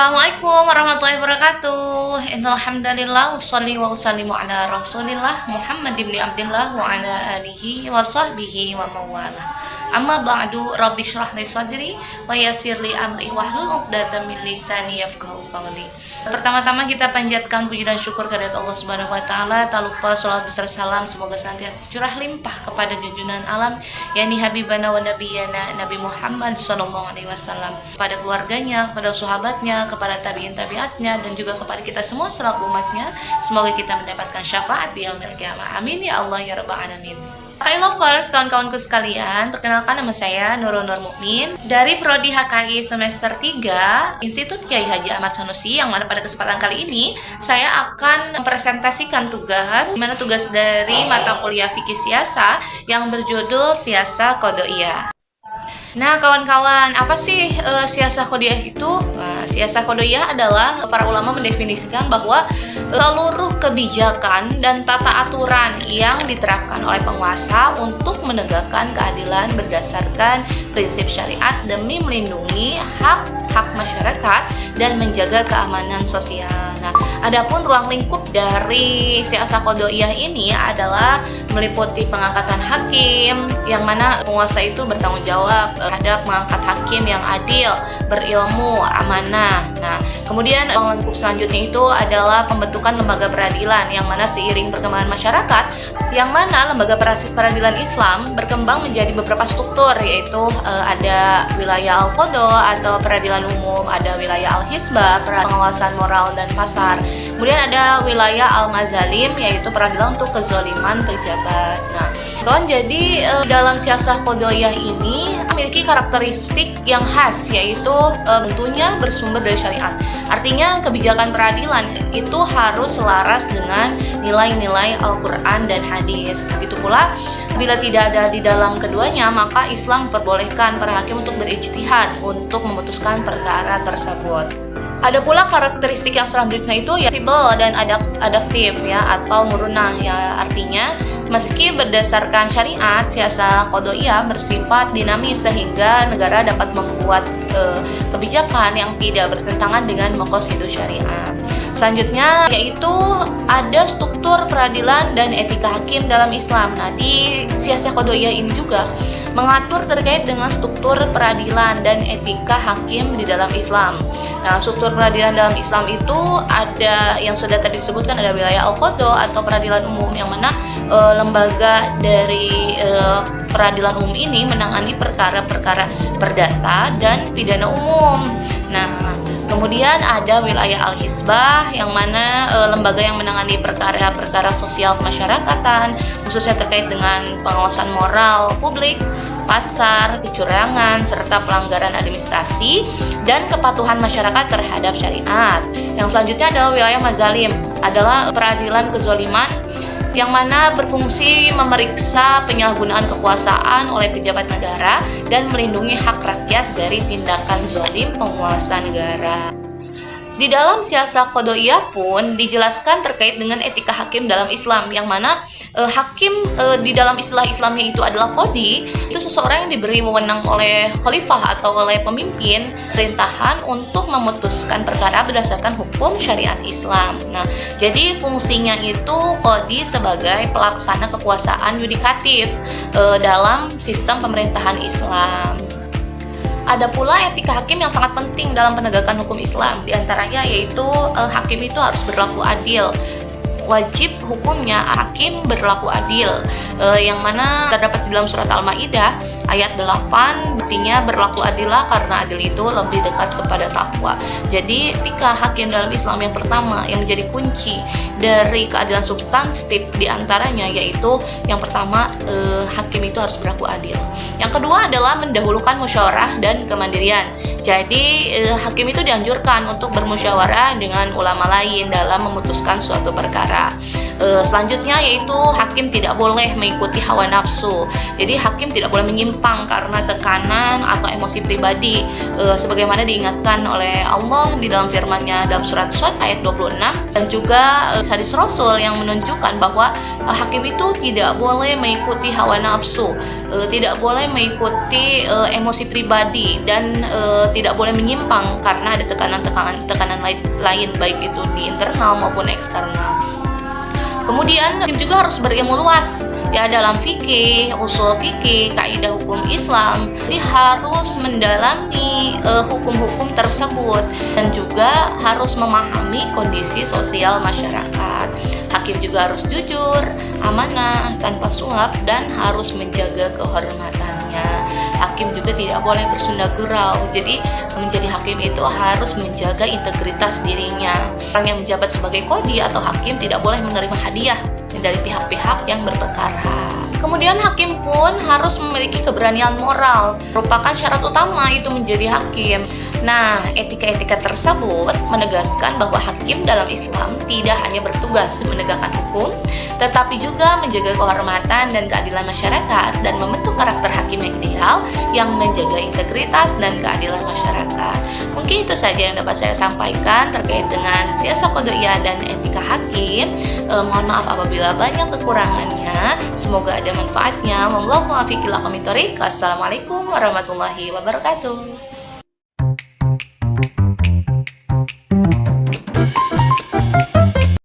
Assalamualaikum warahmatullahi wabarakatuh. Innal hamdalillah wassalli wa usallimu ala Rasulillah Muhammad ibn Abdullah wa ala alihi wa sahbihi wa mawala. Amma ba'du, rabbi shrah li sadri wa yassir li amri wahlul 'uqdatam min lisani yafqahu qawli. Pertama-tama kita panjatkan puji dan syukur kehadirat Allah Subhanahu wa taala. Tak lupa salawat besar salam semoga senantiasa curah limpah kepada junjungan alam yakni habibana wa nabiyana Nabi Muhammad sallallahu alaihi wasallam, kepada keluarganya, kepada sahabatnya, kepada tabi'in tabi'atnya, dan juga kepada kita semua selaku umatnya. Semoga kita mendapatkan syafaat di yaumil qiyamah. Amin ya Allah ya rabbal alamin. HKI lovers, kawan-kawanku sekalian, perkenalkan nama saya Nurul Nur Mukmin dari Prodi HKI semester 3 Institut Kyai Haji Ahmad Sanusi, yang mana pada kesempatan kali ini saya akan mempresentasikan tugas, di mana tugas dari mata kuliah Fikih Siasa yang berjudul Siasa Qodoiyah. Nah, kawan-kawan, apa sih siasah qodoiyah itu? Nah, siasah qodoiyah adalah para ulama mendefinisikan bahwa seluruh kebijakan dan tata aturan yang diterapkan oleh penguasa untuk menegakkan keadilan berdasarkan prinsip syariat demi melindungi hak masyarakat dan menjaga keamanan sosial. Nah, adapun ruang lingkup dari siasah qodoiyah ini adalah meliputi pengangkatan hakim, yang mana penguasa itu bertanggung jawab terhadap mengangkat hakim yang adil, berilmu, amanah. Nah, kemudian ruang lingkup selanjutnya itu adalah pembentukan lembaga peradilan, yang mana seiring perkembangan masyarakat, yang mana lembaga peradilan Islam berkembang menjadi beberapa struktur, yaitu ada wilayah al-qodo atau peradilan umum, ada wilayah al-hisbah, pengawasan moral dan pasar. Kemudian ada wilayah al-mazalim, yaitu peradilan untuk kezaliman pejabat. Nah, kawan, jadi dalam siasah qodoiyah ini memiliki karakteristik yang khas, yaitu tentunya bersumber dari syariat. Artinya kebijakan peradilan itu harus selaras dengan nilai-nilai Al-Quran dan hadis. Begitu pula bila tidak ada di dalam keduanya, maka Islam memperbolehkan para hakim untuk berijtihad untuk memutuskan perkara tersebut. Ada pula karakteristik yang selanjutnya itu ya fleksibel dan adaptif ya, atau murunah ya, artinya meski berdasarkan syariat, siasah qodoiyah bersifat dinamis sehingga negara dapat membuat kebijakan yang tidak bertentangan dengan maqasidus syariat. Selanjutnya yaitu ada struktur peradilan dan etika hakim dalam Islam. Nah, di siasah qodoiyah ini juga mengatur terkait dengan struktur peradilan dan etika hakim di dalam Islam. Nah, struktur peradilan dalam Islam itu ada yang sudah tadi disebutkan, ada wilayah al-qodo atau peradilan umum, yang mana lembaga dari peradilan umum ini menangani perkara-perkara perdata dan pidana umum. Nah, kemudian ada wilayah al-hisbah, yang mana lembaga yang menangani perkara-perkara sosial kemasyarakatan, khususnya terkait dengan pengawasan moral publik, pasar, kecurangan, serta pelanggaran administrasi dan kepatuhan masyarakat terhadap syariat. Yang selanjutnya adalah wilayah mazalim, adalah peradilan kezaliman, yang mana berfungsi memeriksa penyalahgunaan kekuasaan oleh pejabat negara dan melindungi hak rakyat dari tindakan zalim penguasa negara. Di dalam siasah qodoiyah pun dijelaskan terkait dengan etika hakim dalam Islam, yang mana hakim di dalam istilah Islamnya itu adalah qodi, itu seseorang yang diberi wewenang oleh khalifah atau oleh pemimpin perintahan untuk memutuskan perkara berdasarkan hukum syariat Islam. Nah, jadi fungsinya itu qodi sebagai pelaksana kekuasaan yudikatif dalam sistem pemerintahan Islam. Ada pula etika hakim yang sangat penting dalam penegakan hukum Islam. Di antaranya yaitu hakim itu harus berlaku adil. Wajib hukumnya hakim berlaku adil, yang mana terdapat di dalam surat Al-Maidah ayat 8, artinya berlaku adillah karena adil itu lebih dekat kepada takwa. Jadi etika hakim dalam Islam yang pertama yang menjadi kunci dari keadilan substantif di antaranya yaitu yang pertama, hakim itu harus berlaku adil. Yang kedua adalah mendahulukan musyawarah dan kemandirian. Jadi hakim itu dianjurkan untuk bermusyawarah dengan ulama lain dalam memutuskan suatu perkara. Selanjutnya yaitu hakim tidak boleh mengikuti hawa nafsu. Jadi hakim tidak boleh menyimpang karena tekanan atau emosi pribadi, sebagaimana diingatkan oleh Allah di dalam firman-Nya dalam surat Shad ayat 26, dan juga hadis Rasul yang menunjukkan bahwa hakim itu tidak boleh mengikuti hawa nafsu, tidak boleh mengikuti emosi pribadi, dan tidak boleh menyimpang karena ada tekanan lain baik itu di internal maupun eksternal. Kemudian hakim juga harus berilmu luas ya dalam fikih, usul fikih, kaidah hukum Islam. Jadi harus mendalami hukum-hukum tersebut dan juga harus memahami kondisi sosial masyarakat. Hakim juga harus jujur, amanah, tanpa suap, dan harus menjaga kehormatannya. Hakim juga tidak boleh bersunda gurau. Jadi menjadi hakim itu harus menjaga integritas dirinya. Orang yang menjabat sebagai qadhi atau hakim tidak boleh menerima hadiah dari pihak-pihak yang berperkara. Kemudian hakim pun harus memiliki keberanian moral, merupakan syarat utama itu menjadi hakim. Nah, etika-etika tersebut menegaskan bahwa hakim dalam Islam tidak hanya bertugas menegakkan hukum, tetapi juga menjaga kehormatan dan keadilan masyarakat dan membentuk karakter hakim yang ideal yang menjaga integritas dan keadilan masyarakat. Mungkin itu saja yang dapat saya sampaikan terkait dengan siasat qadhiyah dan etika hakim. Mohon maaf apabila banyak kekurangannya. Semoga ada manfaatnya. Wallahu muwaffiq ila aqwamit thoriq. Wassalamualaikum warahmatullahi wabarakatuh.